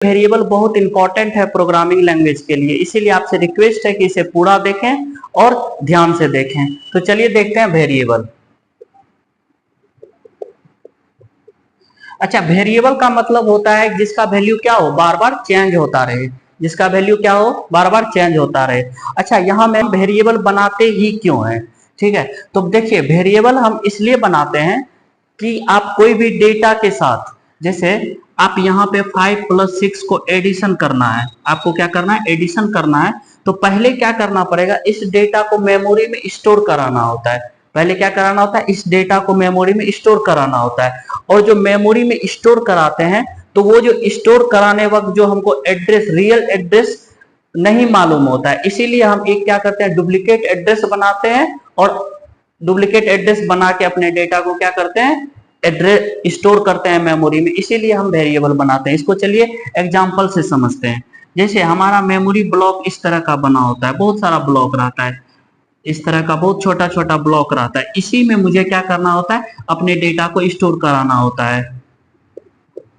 Variable बहुत important है programming language के लिए, इसीलिए आपसे रिक्वेस्ट है कि इसे पूरा देखें और ध्यान से देखें। तो चलिए देखते हैं वेरिएबल। अच्छा, वेरिएबल का मतलब होता है जिसका वैल्यू क्या हो, बार बार चेंज होता रहे, जिसका वैल्यू क्या हो, बार बार चेंज होता रहे। अच्छा, यहाँ में वेरिएबल बनाते ही क्यों है, ठीक है। तो देखिए, वेरिएबल हम इसलिए बनाते हैं कि आप कोई भी डेटा के साथ, जैसे आप यहाँ पे 5 + 6 को एडिशन करना है, आपको क्या करना है, एडिशन करना है। तो पहले क्या करना पड़ेगा, इस डेटा को मेमोरी में स्टोर कराना होता है। पहले क्या कराना होता है, इस डेटा को मेमोरी में स्टोर कराना होता है। और जो मेमोरी में स्टोर कराते हैं, तो वो जो स्टोर कराने वक्त जो हमको एड्रेस, रियल एड्रेस नहीं मालूम होता है, इसीलिए हम एक क्या करते हैं, डुप्लीकेट एड्रेस बनाते हैं। और डुप्लीकेट एड्रेस बना के अपने डेटा को क्या करते हैं, एड्रेस स्टोर करते हैं मेमोरी में, इसीलिए हम वेरिएबल बनाते हैं। इसको चलिए एग्जांपल से समझते हैं। जैसे हमारा मेमोरी ब्लॉक इस तरह का बना होता है, बहुत सारा ब्लॉक रहता है, इस तरह का बहुत छोटा छोटा ब्लॉक रहता है। इसी में मुझे क्या करना होता है, अपने डेटा को स्टोर कराना होता है।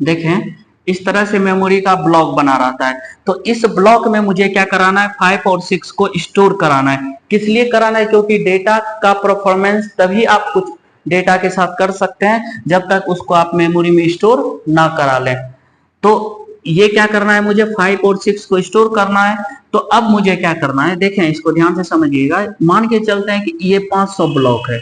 देखें, इस तरह से मेमोरी का ब्लॉक बना रहता है। तो इस ब्लॉक में मुझे क्या कराना है, 5 और 6 को स्टोर कराना है। किस लिए कराना है, क्योंकि डेटा का परफॉर्मेंस तभी आप कुछ डेटा के साथ कर सकते हैं जब तक उसको आप मेमोरी में स्टोर ना करा लें। तो ये क्या करना है, मुझे 5 और 6 को स्टोर करना है। तो अब मुझे क्या करना है, देखें इसको ध्यान से समझिएगा। मान के चलते हैं कि ये 500 ब्लॉक है,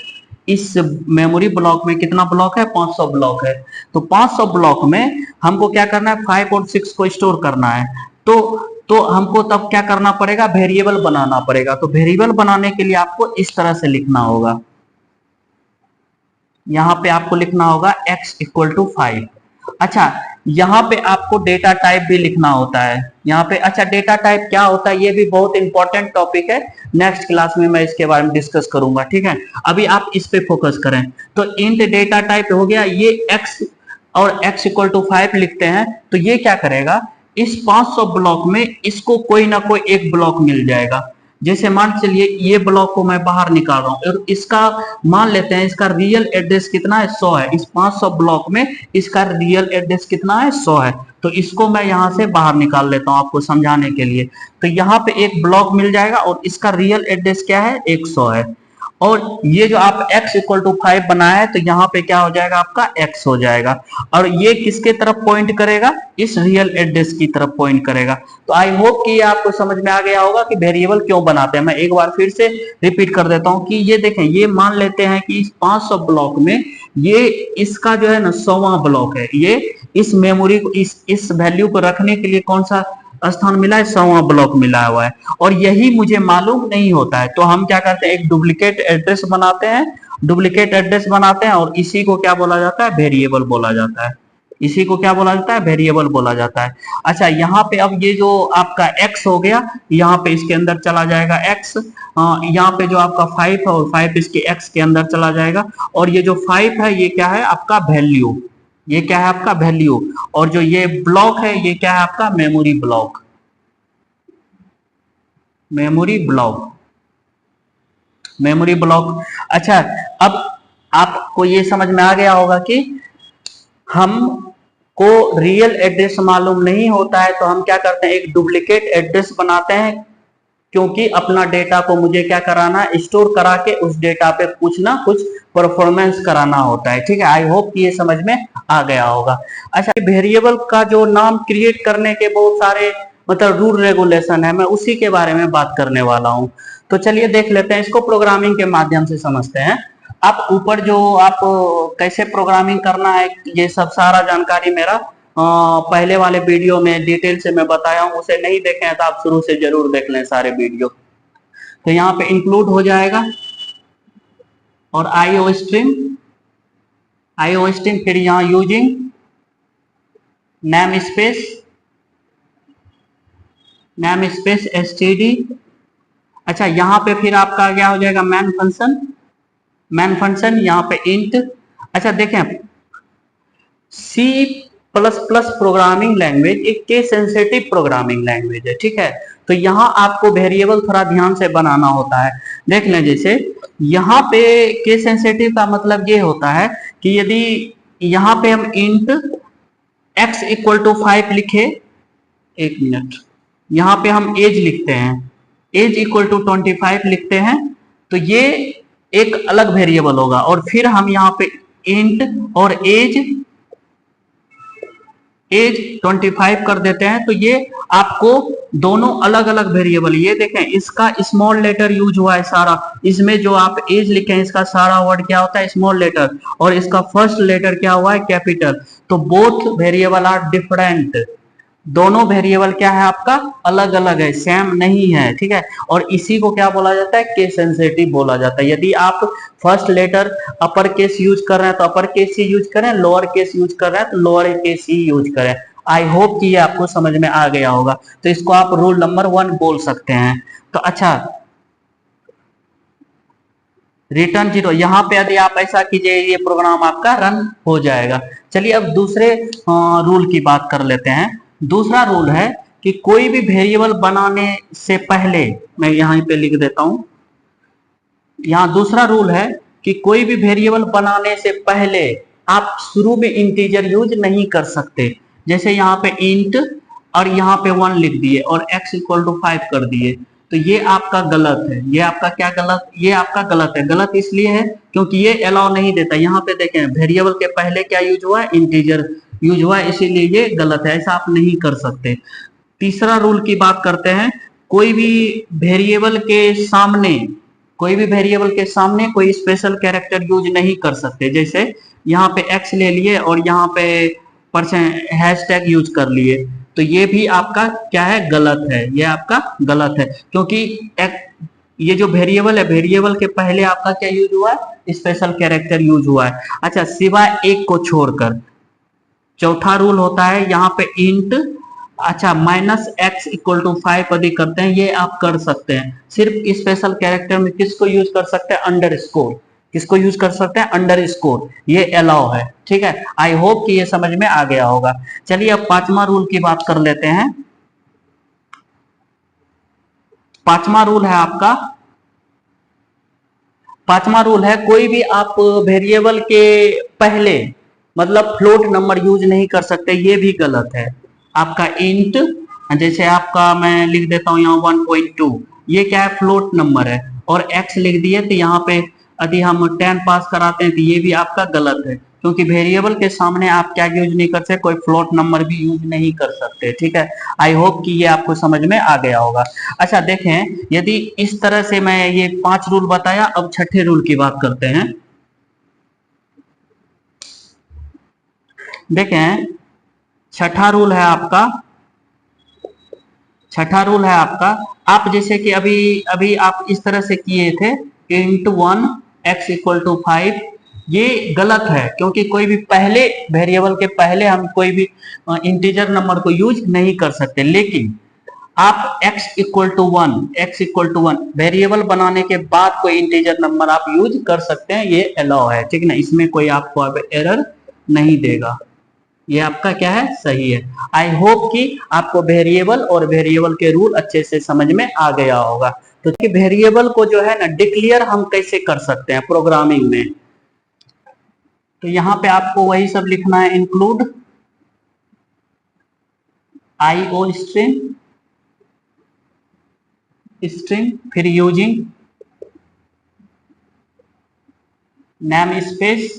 इस मेमोरी ब्लॉक में कितना ब्लॉक है, 500 ब्लॉक है। तो 500 ब्लॉक में हमको क्या करना है, 5 और 6 को स्टोर करना है। तो हमको तब क्या करना पड़ेगा, वेरिएबल बनाना पड़ेगा। तो वेरिएबल बनाने के लिए आपको इस तरह से लिखना होगा, यहाँ पे आपको लिखना होगा x = 5। अच्छा, यहाँ पे आपको डेटा टाइप भी लिखना होता है यहाँ पे। अच्छा, डेटा टाइप क्या होता है, ये भी बहुत इंपॉर्टेंट टॉपिक है, नेक्स्ट क्लास में मैं इसके बारे में डिस्कस करूंगा, ठीक है। अभी आप इस पे फोकस करें। तो इंट डेटा टाइप हो गया, ये x और x = 5 लिखते हैं। तो ये क्या करेगा, इस 500 ब्लॉक में इसको कोई ना कोई एक ब्लॉक मिल जाएगा। जैसे मान चलिए ये ब्लॉक को मैं बाहर निकाल रहा हूं और इसका मान लेते हैं, इसका रियल एड्रेस कितना है, 100 है। इस 500 ब्लॉक में इसका रियल एड्रेस कितना है, 100 है। तो इसको मैं यहां से बाहर निकाल लेता हूं आपको समझाने के लिए। तो यहाँ पे एक ब्लॉक मिल जाएगा और इसका रियल एड्रेस क्या है, 100 है। और ये जो आप x = 5 बनाया है, तो यहाँ पे क्या हो जाएगा, आपका x हो जाएगा। और ये किसके तरफ पॉइंट करेगा, इस रियल एड्रेस की तरफ पॉइंट करेगा। तो आई होप कि ये आपको समझ में आ गया होगा कि वेरिएबल क्यों बनाते हैं। मैं एक बार फिर से रिपीट कर देता हूं कि ये देखें, ये मान लेते हैं कि इस 500 ब्लॉक में ये इसका जो है ना 100वां ब्लॉक है। ये इस मेमोरी को, इस वैल्यू को रखने के लिए कौन सा स्थान मिला है, 100वां ब्लॉक मिला हुआ है। और यही मुझे मालूम नहीं होता है, तो हम क्या करते हैं, एक डुप्लीकेट एड्रेस बनाते हैं। डुप्लीकेट एड्रेस बनाते हैं और इसी को क्या बोला जाता है, वेरिएबल बोला जाता है। इसी को क्या बोला जाता है, वेरिएबल बोला जाता है। अच्छा, यहाँ पे अब ये जो आपका x हो गया, यहाँ पे इसके अंदर चला जाएगा x। यहाँ पे जो आपका 5 है और 5 इसके x के अंदर चला जाएगा। और ये जो 5 है ये क्या है, आपका वैल्यू, ये क्या है आपका वैल्यू। और जो ये ब्लॉक है ये क्या है, आपका memory block, memory block, memory block. अच्छा, अब आपको ये समझ में आ गया होगा कि हम को रियल एड्रेस मालूम नहीं होता है, तो हम क्या करते हैं, एक डुप्लीकेट एड्रेस बनाते हैं। क्योंकि अपना डेटा को मुझे क्या कराना है, स्टोर करा के उस डेटा पे कुछ ना कुछ परफॉर्मेंस कराना होता है, ठीक है। आई होप कि ये समझ में आ गया होगा। अच्छा, वेरिएबल का जो नाम क्रिएट करने के बहुत सारे मतलब रूल रेगुलेशन है, मैं उसी के बारे में बात करने वाला हूं। तो चलिए देख लेते हैं, इसको प्रोग्रामिंग के माध्यम से समझते हैं। आप ऊपर जो आप कैसे प्रोग्रामिंग करना है, ये सब सारा जानकारी मेरा पहले वाले वीडियो में डिटेल से मैं बताया हूं, उसे नहीं देखे हैं तो आप शुरू से जरूर देख लें सारे वीडियो। तो यहाँ पे इंक्लूड हो जाएगा और आईओ स्ट्रीम, आईओ स्ट्रीम, फिर यहाँ using name space, name space STD. अच्छा, यहाँ पे फिर आपका क्या हो जाएगा, मैन फंक्शन, मैन फंक्शन, यहाँ पे इंट। अच्छा देखें, C plus plus programming language एक केस सेंसिटिव प्रोग्रामिंग लैंग्वेज है, ठीक है। तो यहाँ आपको वेरिएबल थोड़ा ध्यान से बनाना होता है। देख लें, जैसे यहाँ पे केस सेंसिटिव का मतलब ये होता है कि यदि यहाँ पे हम इंट x = 5 लिखे, एक मिनट, यहाँ पे हम एज लिखते हैं, एज इक्वल टू 25 लिखते हैं, तो ये एक अलग वेरिएबल होगा। और फिर हम यहाँ पे इंट और एज 25 कर देते हैं, तो ये आपको दोनों अलग अलग वेरिएबल, ये देखें इसका स्मॉल लेटर यूज हुआ है सारा, इसमें जो आप एज लिखे हैं इसका सारा वर्ड क्या होता है स्मॉल लेटर, और इसका फर्स्ट लेटर क्या हुआ है कैपिटल। तो बोथ वेरिएबल आर डिफरेंट, दोनों वेरिएबल क्या है आपका अलग अलग है, सेम नहीं है, ठीक है। और इसी को क्या बोला जाता है केस सेंसिटिव बोला जाता है। यदि आप first letter upper case use कर रहे हैं तो अपर केस ही यूज करें, लोअर केस यूज कर रहे हैं तो लोअर केस ही यूज करें। आई होप कि ये आपको समझ में आ गया होगा। तो इसको आप रूल नंबर 1 बोल सकते हैं। तो अच्छा, रिटर्न 0, यहाँ पे यदि आप ऐसा कीजिए ये प्रोग्राम आपका रन हो जाएगा। चलिए अब दूसरे रूल की बात कर लेते हैं। दूसरा रूल है कि कोई भी वेरिएबल बनाने से पहले, मैं यहाँ पे लिख देता हूं, यहाँ दूसरा रूल है कि कोई भी वेरिएबल बनाने से पहले आप शुरू में इंटीजर यूज नहीं कर सकते। जैसे यहाँ पे इंट और यहाँ पे 1 लिख दिए और x इक्वल टू 5 कर दिए, तो ये आपका गलत है। ये आपका क्या गलत, ये आपका गलत है। गलत इसलिए है क्योंकि ये अलाउ नहीं देता। यहाँ पे देखें वेरिएबल के पहले क्या यूज हुआ है इंटीजर यूज हुआ है, इसीलिए ये गलत है, ऐसा आप नहीं कर सकते। तीसरा रूल की बात करते हैं, कोई भी वेरिएबल के सामने कोई स्पेशल कैरेक्टर यूज नहीं कर सकते। जैसे यहाँ पे x ले लिए और यहाँ पे हैशटैग यूज कर लिए, तो ये भी आपका क्या है गलत है, ये आपका गलत है। क्योंकि ये जो वेरिएबल है, वेरिएबल के पहले आपका क्या यूज हुआ है स्पेशल कैरेक्टर यूज हुआ है। अच्छा, सिवाय एक को छोड़कर। चौथा रूल होता है यहाँ पे इंट, अच्छा -x इक्वल टू 5 यदि करते हैं, ये आप कर सकते हैं। सिर्फ स्पेशल कैरेक्टर में किसको यूज कर सकते हैं अंडरस्कोर, किसको यूज कर सकते हैं अंडरस्कोर, ये अलाउ है, ठीक है। आई होप कि ये समझ में आ गया होगा। चलिए अब पांचवा रूल की बात कर लेते हैं। पांचवा रूल है आपका, पांचवा रूल है कोई भी आप वेरिएबल के पहले मतलब फ्लोट नंबर यूज नहीं कर सकते, ये भी गलत है। आपका इंट, जैसे आपका मैं लिख देता हूं यहाँ 1.2, ये क्या है फ्लोट नंबर है, और x लिख दिए तो यहाँ पे यदि हम 10 पास कराते हैं तो ये भी आपका गलत है। क्योंकि वेरिएबल के सामने आप क्या यूज नहीं कर सकते, कोई फ्लोट नंबर भी यूज नहीं कर सकते, ठीक है। आई होप कि ये आपको समझ में आ गया होगा। अच्छा देखें, यदि इस तरह से मैं ये 5 रूल बताया, अब छठे रूल की बात करते हैं। देखें छठा रूल है आपका, छठा रूल है आपका, आप जैसे कि अभी अभी आप इस तरह से किए थे इंटू 1 x इक्वल टू 5, ये गलत है। क्योंकि कोई भी पहले वेरिएबल के पहले हम कोई भी इंटीजर नंबर को यूज नहीं कर सकते। लेकिन आप x इक्वल टू 1 वेरिएबल बनाने के बाद कोई इंटीजर नंबर आप यूज कर सकते हैं, ये अलाउ है, ठीक है ना। इसमें कोई आपको अब एरर नहीं देगा, ये आपका क्या है सही है। आई होप कि आपको वेरिएबल और वेरिएबल के रूल अच्छे से समझ में आ गया होगा। तो वेरिएबल को जो है ना डिक्लेयर हम कैसे कर सकते हैं प्रोग्रामिंग में, तो यहाँ पे आपको वही सब लिखना है, इंक्लूड IO स्ट्रिंग, फिर यूजिंग नेम स्पेस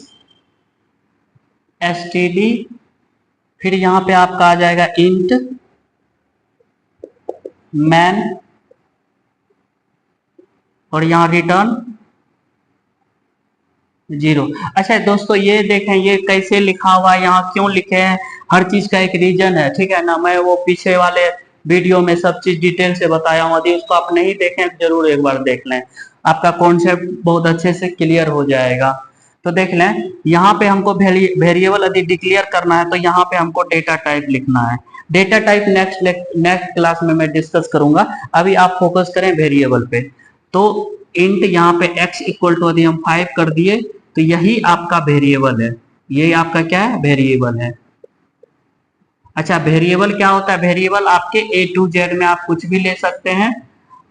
std, फिर यहाँ पे आपका आ जाएगा इंट मैन, और यहाँ रिटर्न 0। अच्छा दोस्तों ये देखें ये कैसे लिखा हुआ है, यहाँ क्यों लिखे हैं, हर चीज का एक रीजन है, ठीक है ना। मैं वो पीछे वाले वीडियो में सब चीज डिटेल से बताया हूँ, यदि उसको आप नहीं देखें जरूर एक बार देख लें, आपका कॉन्सेप्ट बहुत अच्छे से क्लियर हो जाएगा। तो देख लें, यहाँ पे हमको वेरिएबल यदि डिक्लेयर करना है तो यहाँ पे हमको डेटा टाइप लिखना है। डेटा टाइप नेक्स्ट क्लास में मैं डिस्कस करूंगा, अभी आप फोकस करें वेरिएबल पे। तो इंट यहाँ पे x इक्वल टू यदि हम 5 कर दिए तो यही आपका वेरिएबल है, ये आपका क्या है वेरिएबल है। अच्छा वेरिएबल क्या होता है, वेरिएबल आपके A to Z में आप कुछ भी ले सकते हैं,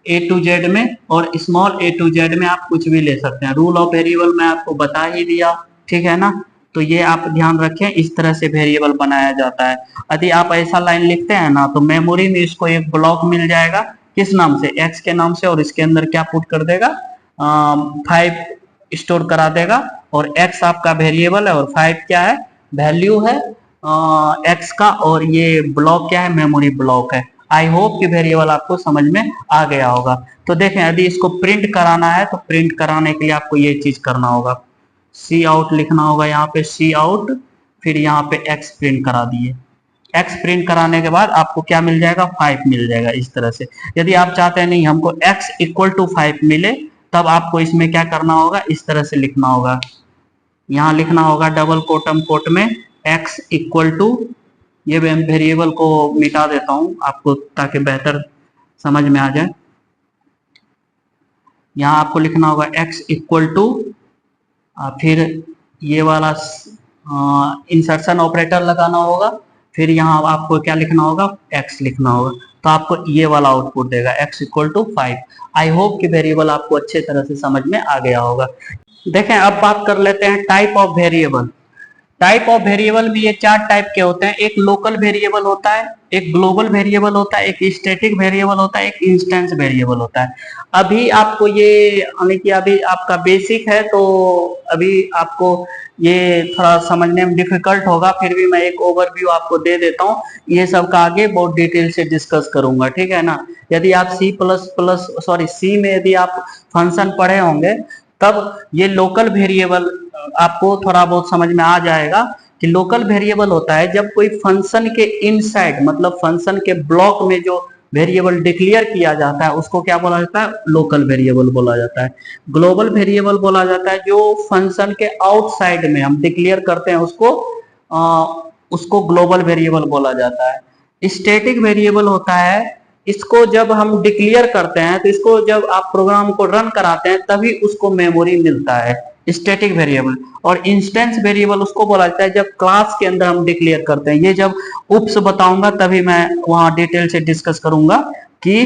A to Z में, और स्मॉल a to Z में आप कुछ भी ले सकते हैं। रूल ऑफ वेरिएबल मैं आपको बता ही दिया, ठीक है ना। तो ये आप ध्यान रखें, इस तरह से वेरिएबल बनाया जाता है। यदि आप ऐसा लाइन लिखते हैं ना तो मेमोरी में इसको एक ब्लॉक मिल जाएगा, किस नाम से, एक्स के नाम से, और इसके अंदर क्या पुट कर देगा, 5 स्टोर करा देगा। और एक्स आपका वेरिएबल है और 5 क्या है, वैल्यू है एक्स का, और ये ब्लॉक क्या है, मेमोरी ब्लॉक है। आई होप कि वेरिएबल आपको समझ में आ गया होगा। तो देखें, यदि इसको प्रिंट कराना है तो प्रिंट कराने के लिए आपको ये चीज करना होगा, सी आउट लिखना होगा, यहाँ पे सी आउट, फिर यहाँ पे एक्स प्रिंट करा दिए। एक्स प्रिंट कराने के बाद आपको क्या मिल जाएगा, 5 मिल जाएगा इस तरह से। यदि आप चाहते हैं नहीं हमको x इक्वल टू 5 मिले, तब आपको इसमें क्या करना होगा, इस तरह से लिखना होगा, यहाँ लिखना होगा डबल कोटम कोट में x इक्वल टू, ये वेरिएबल को मिटा देता हूं आपको ताकि बेहतर समझ में आ जाए। यहाँ आपको लिखना होगा x इक्वल टू, फिर ये वाला इंसर्शन ऑपरेटर लगाना होगा, फिर यहाँ आपको क्या लिखना होगा, x लिखना होगा, तो आपको ये वाला आउटपुट देगा x equal to 5। I hope कि वेरिएबल आपको अच्छे तरह से समझ में आ गया होगा। देखें, अब बात कर लेते हैं type of variable. Type of variable भी ये 4 टाइप के होते हैं। एक लोकल वेरिएबल होता है, एक ग्लोबल वेरिएबल होता है, एक स्टैटिक वेरिएबल होता है, एक इंस्टेंस वेरिएबल होता है। अभी आपको ये, यानी कि अभी आपका बेसिक है तो अभी आपको ये थोड़ा समझने में डिफिकल्ट होगा, फिर भी मैं एक ओवरव्यू आपको दे देता हूँ। ये सब का आगे बहुत डिटेल से डिस्कस करूंगा, ठीक है ना। यदि आप सी में यदि आप फंक्शन पढ़े होंगे, तब ये लोकल वेरिएबल आपको थोड़ा बहुत समझ में आ जाएगा कि लोकल वेरिएबल होता है जब कोई फंक्शन के इनसाइड, मतलब फंक्शन के ब्लॉक में जो वेरिएबल डिक्लेयर किया जाता है उसको क्या बोला जाता है, लोकल वेरिएबल बोला जाता है। ग्लोबल वेरिएबल बोला जाता है जो फंक्शन के आउटसाइड में हम डिक्लेयर करते हैं उसको ग्लोबल वेरिएबल बोला जाता है। स्टैटिक वेरिएबल होता है, इसको जब हम डिक्लेयर करते हैं तो इसको जब आप प्रोग्राम को रन कराते हैं तभी उसको मेमोरी मिलता है, स्टैटिक वेरिएबल। और इंस्टेंस वेरिएबल उसको बोला जाता है जब क्लास के अंदर हम डिक्लेयर करते हैं। ये जब उप्स बताऊंगा तभी मैं वहां डिटेल से डिस्कस करूंगा कि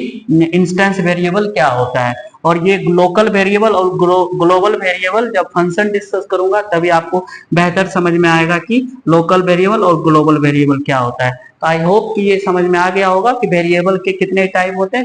इंस्टेंस वेरिएबल क्या होता है। और ये लोकल वेरिएबल और ग्लोबल वेरिएबल जब फंक्शन डिस्कस करूंगा तभी आपको बेहतर समझ में आएगा कि लोकल वेरिएबल और ग्लोबल वेरिएबल क्या होता है। तो आई होप कि ये समझ में आ गया होगा कि वेरिएबल के कितने टाइप होते हैं।